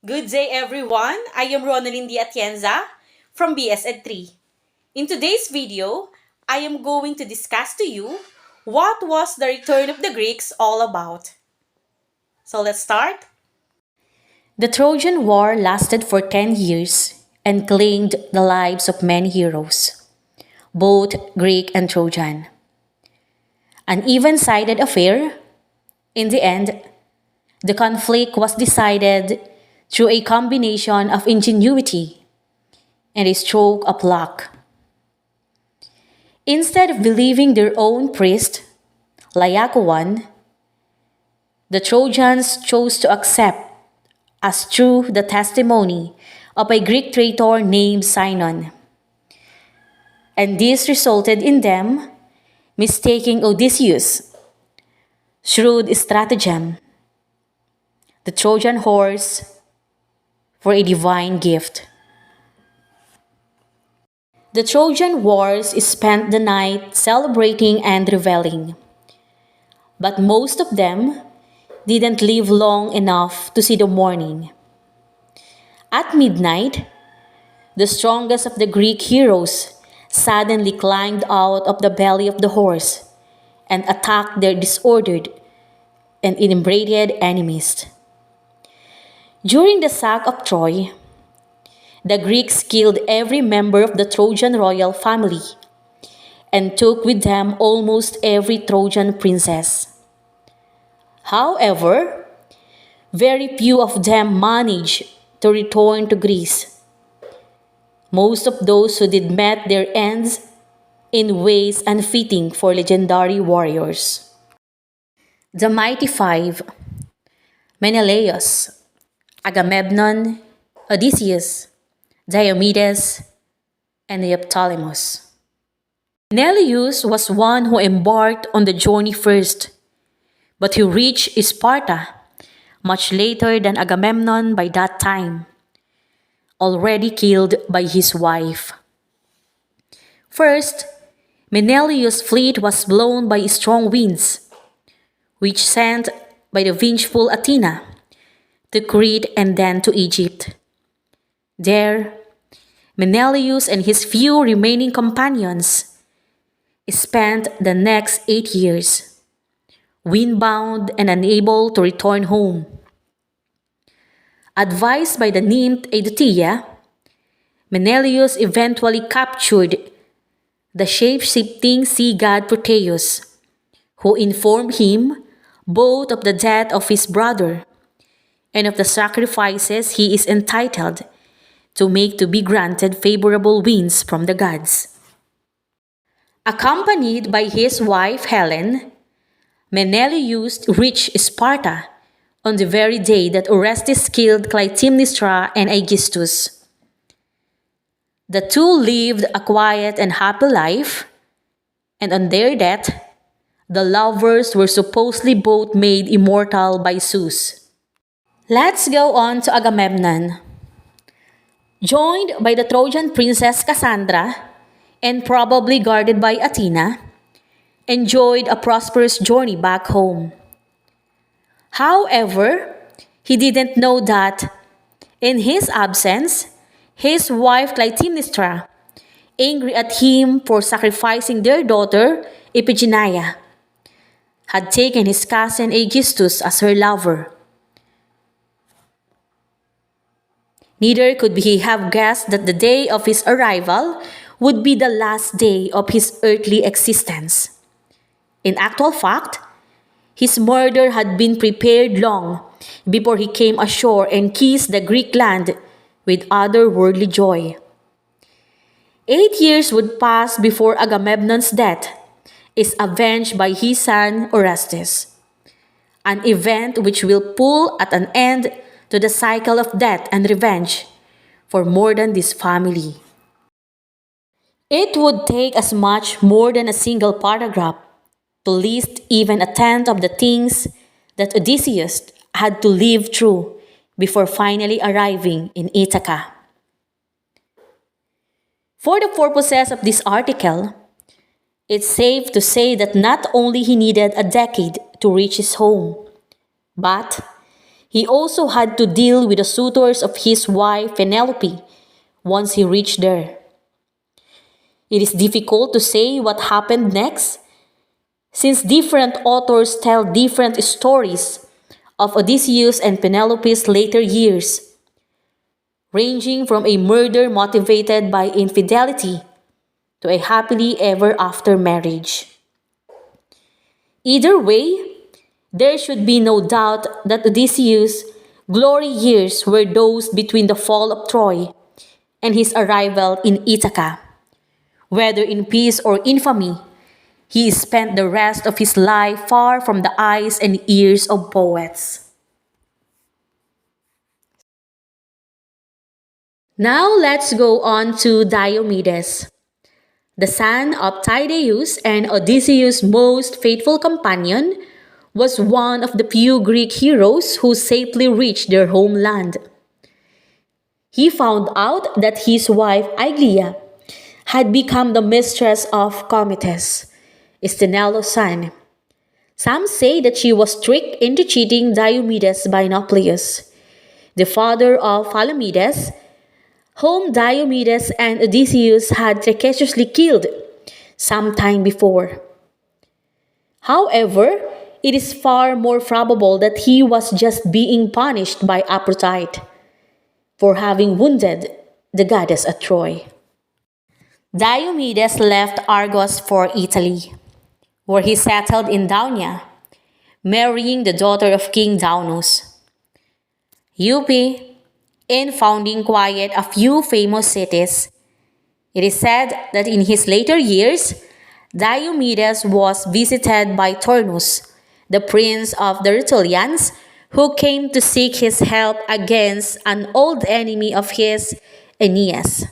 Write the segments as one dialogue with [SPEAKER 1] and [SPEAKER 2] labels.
[SPEAKER 1] Good day everyone, I am Ronalyn Atienza from BSED 3. In today's video, I am going to discuss to you what was the return of the Greeks all about. So let's start. The Trojan War lasted for 10 years and claimed the lives of many heroes, both Greek and Trojan. An even-sided affair, in the end, the conflict was decided through a combination of ingenuity and a stroke of luck. Instead of believing their own priest, Laocoon, the Trojans chose to accept as true the testimony of a Greek traitor named Sinon. And this resulted in them mistaking Odysseus' shrewd stratagem, the Trojan horse, for a divine gift. The Trojan Wars spent the night celebrating and reveling, but most of them didn't live long enough to see the morning. At midnight, the strongest of the Greek heroes suddenly climbed out of the belly of the horse and attacked their disordered and inebriated enemies. During the sack of Troy, the Greeks killed every member of the Trojan royal family and took with them almost every Trojan princess. However, very few of them managed to return to Greece. Most of those who did met their ends in ways unfitting for legendary warriors. The Mighty Five: Menelaus, Agamemnon, Odysseus, Diomedes, and Neoptolemus. Menelaus was one who embarked on the journey first, but he reached Sparta much later than Agamemnon by that time, already killed by his wife. First, Menelaus' fleet was blown by strong winds, which sent by the vengeful Athena to Crete and then to Egypt. There, Menelaus and his few remaining companions spent the next 8 years, windbound and unable to return home. Advised by the nymph Eidothea, Menelaus eventually captured the shape-shifting sea god Proteus, who informed him both of the death of his brother and of the sacrifices he is entitled to make to be granted favorable winds from the gods. Accompanied by his wife Helen, Menelaus reached Sparta on the very day that Orestes killed Clytemnestra and Aegisthus. The two lived a quiet and happy life, and on their death, the lovers were supposedly both made immortal by Zeus. Let's go on to Agamemnon. Joined by the Trojan princess Cassandra and probably guarded by Athena, enjoyed a prosperous journey back home. However, he didn't know that, in his absence, his wife Clytemnestra, angry at him for sacrificing their daughter Iphigenia, had taken his cousin Aegisthus as her lover. Neither could he have guessed that the day of his arrival would be the last day of his earthly existence. In actual fact, his murder had been prepared long before he came ashore and kissed the Greek land with otherworldly joy. 8 years would pass before Agamemnon's death is avenged by his son Orestes, an event which will pull at an end to the cycle of death and revenge for more than this family. It would take as much more than a single paragraph to list even a tenth of the things that Odysseus had to live through before finally arriving in Ithaca. For the purposes of this article, it's safe to say that not only he needed a decade to reach his home, but He also had to deal with the suitors of his wife Penelope once he reached there. It is difficult to say what happened next, since different authors tell different stories of Odysseus and Penelope's later years, ranging from a murder motivated by infidelity to a happily ever after marriage. Either way, there should be no doubt that Odysseus' glory years were those between the fall of Troy and his arrival in Ithaca. Whether in peace or infamy, he spent the rest of his life far from the eyes and ears of poets. Now let's go on to Diomedes, the son of Tydeus and Odysseus' most faithful companion, was one of the few Greek heroes who safely reached their homeland. He found out that his wife Aeglia had become the mistress of Cometes, Stenelo's son. Some say that she was tricked into cheating Diomedes by Nauplius, the father of Palamedes, whom Diomedes and Odysseus had treacherously killed some time before. However, it is far more probable that he was just being punished by Aphrodite for having wounded the goddess at Troy. Diomedes left Argos for Italy, where he settled in Daunia, marrying the daughter of King Daunus. In founding quite a few famous cities, it is said that in his later years, Diomedes was visited by Turnus, the prince of the Rutulians, who came to seek his help against an old enemy of his, Aeneas.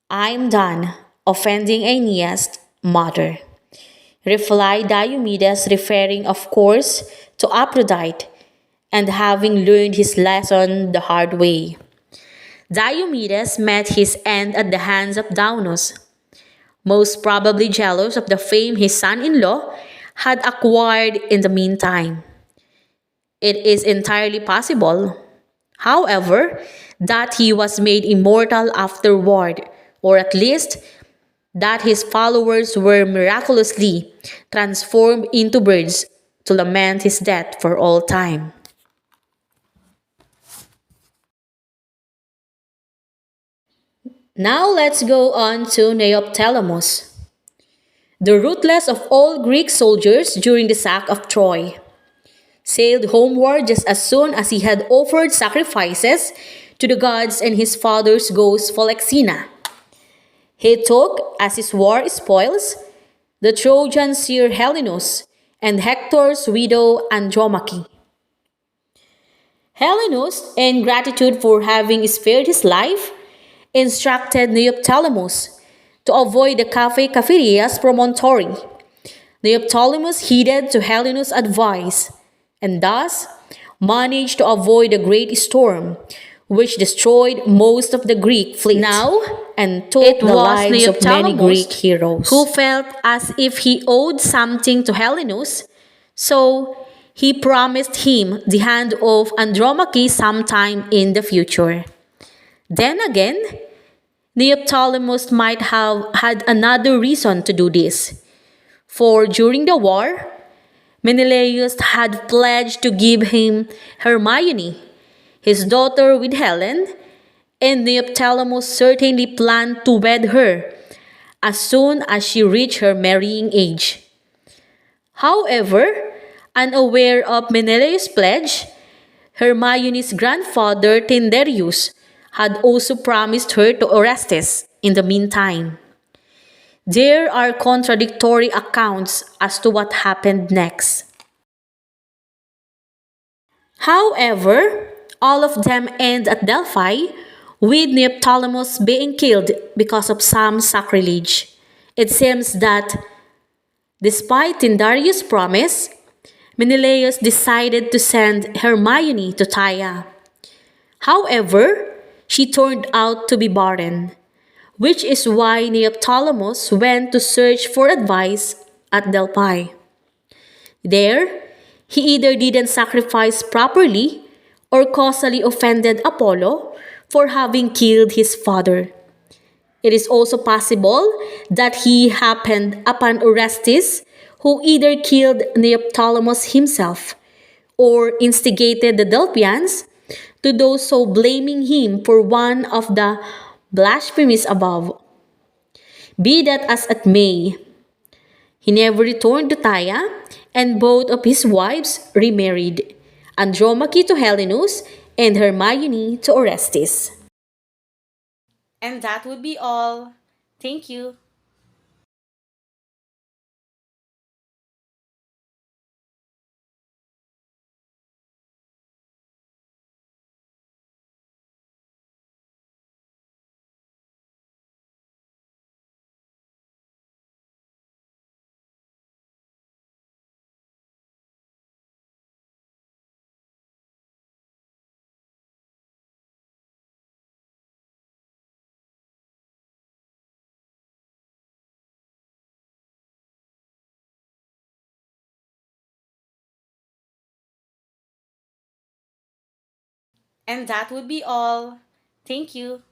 [SPEAKER 1] "I'm done offending Aeneas' mother," replied Diomedes, referring, of course, to Aphrodite, and having learned his lesson the hard way. Diomedes met his end at the hands of Daunus, most probably jealous of the fame his son-in-law had acquired in the meantime. It is entirely possible, however, that he was made immortal afterward, or at least that his followers were miraculously transformed into birds to lament his death for all time. Now let's go on to Neoptolemus, the ruthless of all Greek soldiers during the sack of Troy. Sailed homeward just as soon as he had offered sacrifices to the gods and his father's ghost Polyxena. He took, as his war spoils, the Trojan seer Helenus and Hector's widow Andromache. Helenus, in gratitude for having spared his life, instructed Neoptolemus to avoid the Caphereus promontory. Neoptolemus heeded to Helenus' advice, and thus managed to avoid a great storm, which destroyed most of the Greek fleet now and took the lives of many Greek heroes, who felt as if he owed something to Helenus, so he promised him the hand of Andromache sometime in the future. Then again, Neoptolemus might have had another reason to do this, for during the war, Menelaus had pledged to give him Hermione, his daughter with Helen, and Neoptolemus certainly planned to wed her as soon as she reached her marrying age. However, unaware of Menelaus' pledge, Hermione's grandfather Tyndareus had also promised her to Orestes in the meantime. There are contradictory accounts as to what happened next. However, all of them end at Delphi, with Neoptolemus being killed because of some sacrilege. It seems that, despite Tyndareus' promise, Menelaus decided to send Hermione to Tyre. However, she turned out to be barren, which is why Neoptolemus went to search for advice at Delphi. There, He either didn't sacrifice properly or causally offended Apollo for having killed his father. It is also possible that he happened upon Orestes, who either killed Neoptolemus himself or instigated the Delphians to do so, blaming him for one of the blasphemies above. Be that as it may, he never returned to Tyre, and both of his wives remarried, Andromache to Helenus and Hermione to Orestes. And that would be all. Thank you. And that would be all. Thank you.